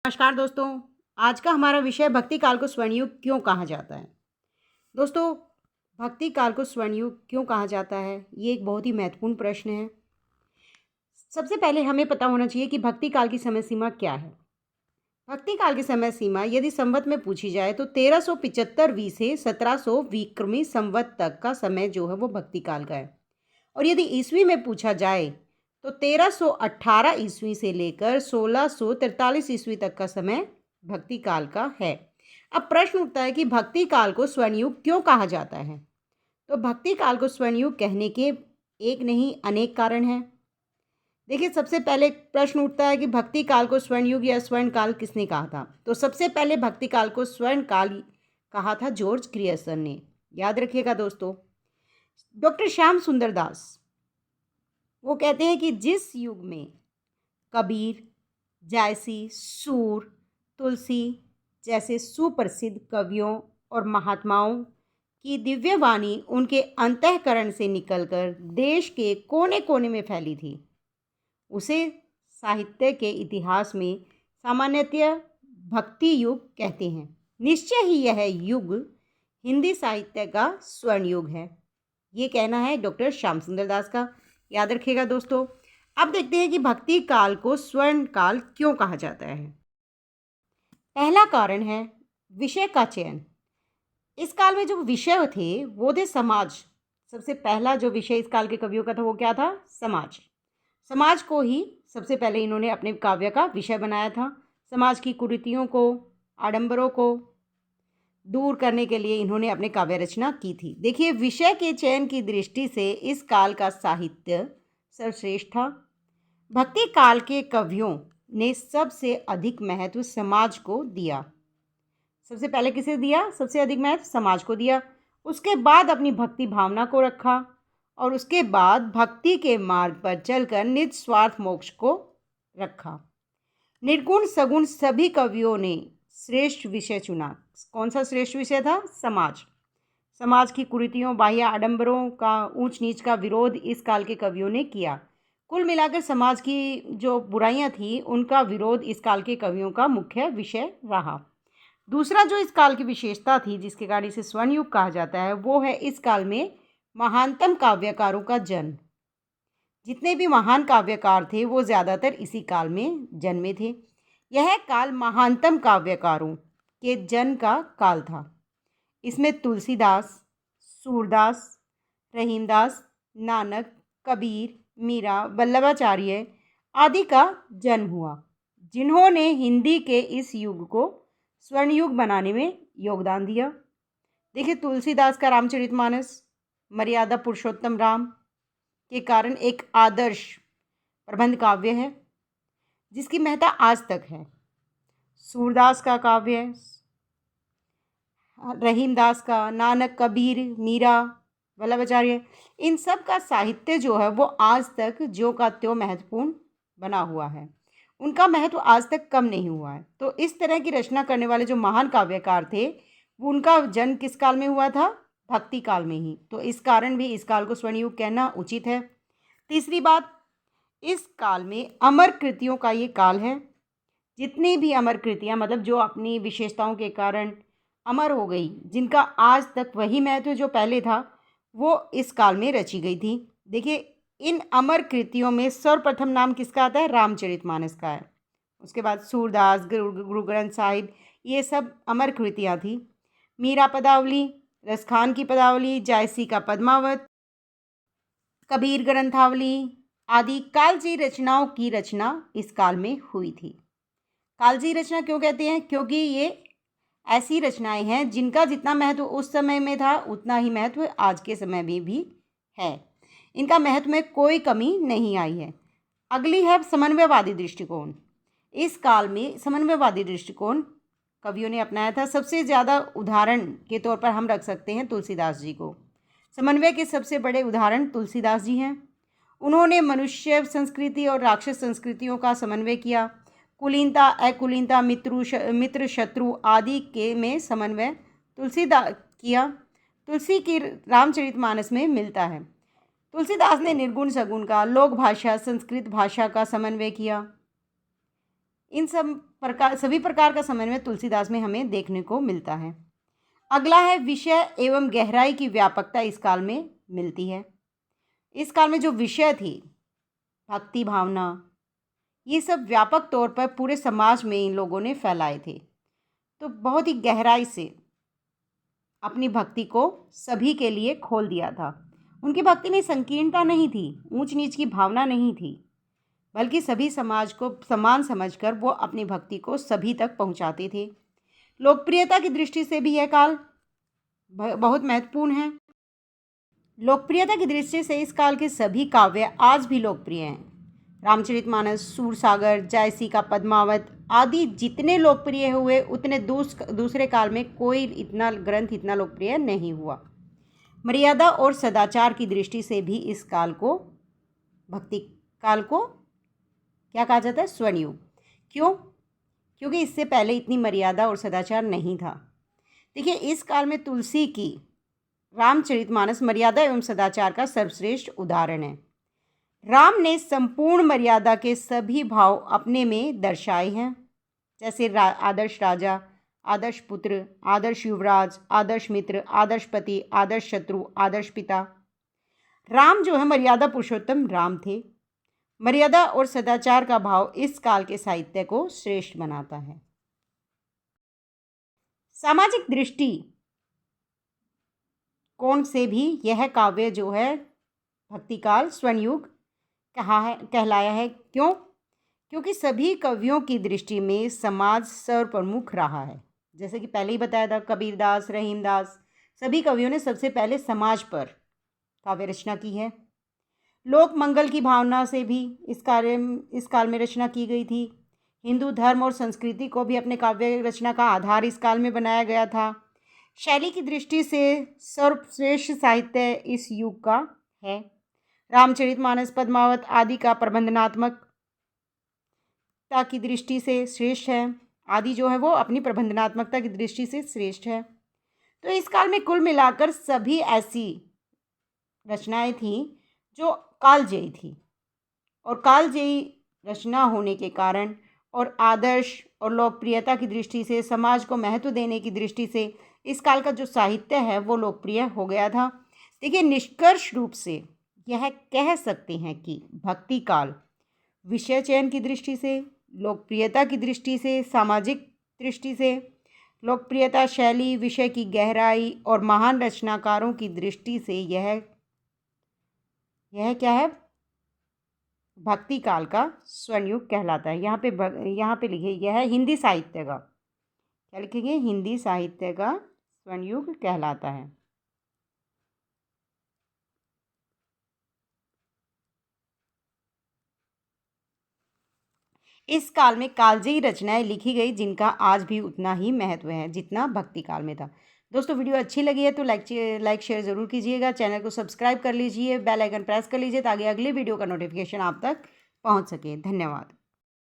नमस्कार दोस्तों। आज का हमारा विषय भक्ति काल को स्वर्ण युग क्यों कहा जाता है। दोस्तों, भक्ति काल को स्वर्ण युग क्यों कहा जाता है, ये एक बहुत ही महत्वपूर्ण प्रश्न है। सबसे पहले हमें पता होना चाहिए कि भक्ति काल की समय सीमा क्या है। भक्ति काल की समय सीमा यदि संवत में पूछी जाए तो 1375 से 1700 विक्रमी संवत तक का समय जो है वो भक्ति काल का है। और यदि ईस्वी में पूछा जाए तो 1318 ईस्वी से लेकर 1643 ईस्वी तक का समय भक्ति काल का है। अब प्रश्न उठता है कि भक्ति काल को स्वर्ण युग क्यों कहा जाता है। तो भक्ति काल को स्वर्ण युग कहने के एक नहीं अनेक कारण हैं। देखिए, सबसे पहले प्रश्न उठता है कि भक्ति काल को स्वर्ण युग या स्वर्ण काल किसने कहा था। तो सबसे पहले भक्ति काल को स्वर्ण काल कहा था जॉर्ज ग्रियर्सन ने। याद रखिएगा दोस्तों, डॉक्टर श्याम सुंदर दास वो कहते हैं कि जिस युग में कबीर, जायसी, सूर, तुलसी जैसे सुप्रसिद्ध कवियों और महात्माओं की दिव्य वाणी उनके अंतःकरण से निकलकर देश के कोने कोने में फैली थी, उसे साहित्य के इतिहास में सामान्यतः भक्ति युग कहते हैं। निश्चय ही यह युग हिंदी साहित्य का स्वर्ण युग है, ये कहना है डॉक्टर श्याम सुंदर दास का। याद रखिएगा दोस्तों। अब देखते हैं कि भक्ति काल को स्वर्ण काल क्यों कहा जाता है। पहला कारण है विषय का चयन। इस काल में जो विषय थे वो थे समाज। सबसे पहला जो विषय इस काल के कवियों का था वो क्या था? समाज। समाज को ही सबसे पहले इन्होंने अपने काव्य का विषय बनाया था। समाज की कुरीतियों को, आडंबरों को दूर करने के लिए इन्होंने अपने काव्य रचना की थी। देखिए, विषय के चयन की दृष्टि से इस काल का साहित्य सर्वश्रेष्ठ था। भक्ति काल के कवियों ने सबसे अधिक महत्व समाज को दिया। सबसे पहले किसे दिया? सबसे अधिक महत्व समाज को दिया। उसके बाद अपनी भक्ति भावना को रखा और उसके बाद भक्ति के मार्ग पर चलकर निस्वार्थ मोक्ष को रखा। निर्गुण सगुण सभी कवियों ने श्रेष्ठ विषय चुना। कौन सा श्रेष्ठ विषय था? समाज। समाज की कुरीतियों, बाह्य आडंबरों का, ऊंच नीच का विरोध इस काल के कवियों ने किया। कुल मिलाकर समाज की जो बुराइयां थी उनका विरोध इस काल के कवियों का मुख्य विषय रहा। दूसरा जो इस काल की विशेषता थी जिसके कारण इसे स्वर्ण युग कहा जाता है वो है इस काल में महानतम काव्यकारों का जन्म। जितने भी महान काव्यकार थे वो ज़्यादातर इसी काल में जन्मे थे। यह काल महानतम काव्यकारों के जन्म का काल था। इसमें तुलसीदास, सूरदास, रहीमदास, नानक, कबीर, मीरा, वल्लभाचार्य आदि का जन्म हुआ, जिन्होंने हिंदी के इस युग को स्वर्ण युग बनाने में योगदान दिया। देखिए, तुलसीदास का रामचरितमानस मर्यादा पुरुषोत्तम राम के कारण एक आदर्श प्रबंध काव्य है जिसकी महत्ता आज तक है। सूरदास का काव्य, रहीमदास का, नानक, कबीर, मीरा, वल्लभाचार्य, इन सब का साहित्य जो है वो आज तक ज्यों का त्यों महत्वपूर्ण बना हुआ है। उनका महत्व आज तक कम नहीं हुआ है। तो इस तरह की रचना करने वाले जो महान काव्यकार थे वो उनका जन्म किस काल में हुआ था? भक्ति काल में ही। तो इस कारण भी इस काल को स्वर्ण युग कहना उचित है। तीसरी बात, इस काल में अमर कृतियों का ये काल है। जितनी भी अमर कृतियाँ, मतलब जो अपनी विशेषताओं के कारण अमर हो गई, जिनका आज तक वही महत्व जो पहले था, वो इस काल में रची गई थी। देखिए, इन अमर कृतियों में सर्वप्रथम नाम किसका आता है? रामचरितमानस का है। उसके बाद सूरदास, गुरु ग्रंथ साहिब, ये सब अमर कृतियाँ थी। मीरा पदावली, रसखान की पदावली, जायसी का पद्मावत, कबीर ग्रंथावली आदि कालजी रचनाओं की रचना इस काल में हुई थी। कालजी रचना क्यों कहते हैं? क्योंकि ये ऐसी रचनाएं हैं जिनका जितना महत्व उस समय में था उतना ही महत्व आज के समय में भी है। इनका महत्व में कोई कमी नहीं आई है। अगली है समन्वयवादी दृष्टिकोण। इस काल में समन्वयवादी दृष्टिकोण कवियों ने अपनाया था। सबसे ज़्यादा उदाहरण के तौर पर हम रख सकते हैं तुलसीदास जी को। समन्वय के सबसे बड़े उदाहरण तुलसीदास जी हैं। उन्होंने मनुष्य संस्कृति और राक्षस संस्कृतियों का समन्वय किया। कुलीनता, अकुलीनता, मित्र शत्रु आदि के में समन्वय तुलसीदास किया। तुलसी की रामचरितमानस में मिलता है। तुलसीदास ने निर्गुण सगुण का, लोक भाषा संस्कृत भाषा का समन्वय किया। इन सभी प्रकार का समन्वय तुलसीदास में हमें देखने को मिलता है। अगला है विषय एवं गहराई की व्यापकता इस काल में मिलती है। इस काल में जो विषय थी, भक्ति भावना, ये सब व्यापक तौर पर पूरे समाज में इन लोगों ने फैलाए थे। तो बहुत ही गहराई से अपनी भक्ति को सभी के लिए खोल दिया था। उनकी भक्ति में संकीर्णता नहीं थी, ऊंच नीच की भावना नहीं थी, बल्कि सभी समाज को समान समझकर वो अपनी भक्ति को सभी तक पहुंचाते थे। लोकप्रियता की दृष्टि से भी यह काल बहुत महत्वपूर्ण है। लोकप्रियता की दृष्टि से इस काल के सभी काव्य आज भी लोकप्रिय हैं। रामचरितमानस, सूरसागर, जयसी का पद्मावत आदि जितने लोकप्रिय हुए, उतने दूसरे काल में कोई इतना ग्रंथ इतना लोकप्रिय नहीं हुआ। मर्यादा और सदाचार की दृष्टि से भी इस काल को, भक्ति काल को क्या कहा जाता है? स्वर्णयुग। क्यों? क्योंकि इससे पहले इतनी मर्यादा और सदाचार नहीं था। देखिए, इस काल में तुलसी की रामचरितमानस मर्यादा एवं सदाचार का सर्वश्रेष्ठ उदाहरण है। राम ने संपूर्ण मर्यादा के सभी भाव अपने में दर्शाए हैं, जैसे आदर्श राजा, आदर्श पुत्र, आदर्श युवराज, आदर्श मित्र, आदर्श पति, आदर्श शत्रु, आदर्श पिता। राम जो है मर्यादा पुरुषोत्तम राम थे। मर्यादा और सदाचार का भाव इस काल के साहित्य को श्रेष्ठ बनाता है। सामाजिक दृष्टि कोण से भी यह काव्य जो है भक्तिकाल स्वर्णयुग कहलाया है। क्यों? क्योंकि सभी कवियों की दृष्टि में समाज सर्वप्रमुख रहा है। जैसे कि पहले ही बताया था, कबीरदास, रहीमदास, सभी कवियों ने सबसे पहले समाज पर काव्य रचना की है। लोक मंगल की भावना से भी इस काल में रचना की गई थी। हिंदू धर्म और संस्कृति को भी अपने काव्य रचना का आधार इस काल में बनाया गया था। शैली की दृष्टि से सर्वश्रेष्ठ साहित्य इस युग का है। रामचरितमानस, पद्मावत आदि का प्रबंधनात्मकता की दृष्टि से श्रेष्ठ है। आदि जो है वो अपनी प्रबंधनात्मकता की दृष्टि से श्रेष्ठ है। तो इस काल में कुल मिलाकर सभी ऐसी रचनाएं थीं जो कालजयी थी, और कालजयी रचना होने के कारण और आदर्श और लोकप्रियता की दृष्टि से, समाज को महत्व देने की दृष्टि से इस काल का जो साहित्य है वो लोकप्रिय हो गया था। देखिए, निष्कर्ष रूप से यह कह सकते हैं कि भक्ति काल विषय चयन की दृष्टि से, लोकप्रियता की दृष्टि से, सामाजिक दृष्टि से, लोकप्रियता, शैली, विषय की गहराई और महान रचनाकारों की दृष्टि से यह क्या है? भक्ति काल का स्वर्णयुग कहलाता है। यहाँ पे लिखिए, यह हिंदी साहित्य का, क्या लिखेंगे? हिंदी साहित्य का स्वर्णयुग कहलाता है। इस काल में कालजयी रचनाएं लिखी गई जिनका आज भी उतना ही महत्व है जितना भक्ति काल में था। दोस्तों, वीडियो अच्छी लगी है तो लाइक शेयर ज़रूर कीजिएगा। चैनल को सब्सक्राइब कर लीजिए, बेल आइकन प्रेस कर लीजिए ताकि अगले वीडियो का नोटिफिकेशन आप तक पहुंच सके। धन्यवाद।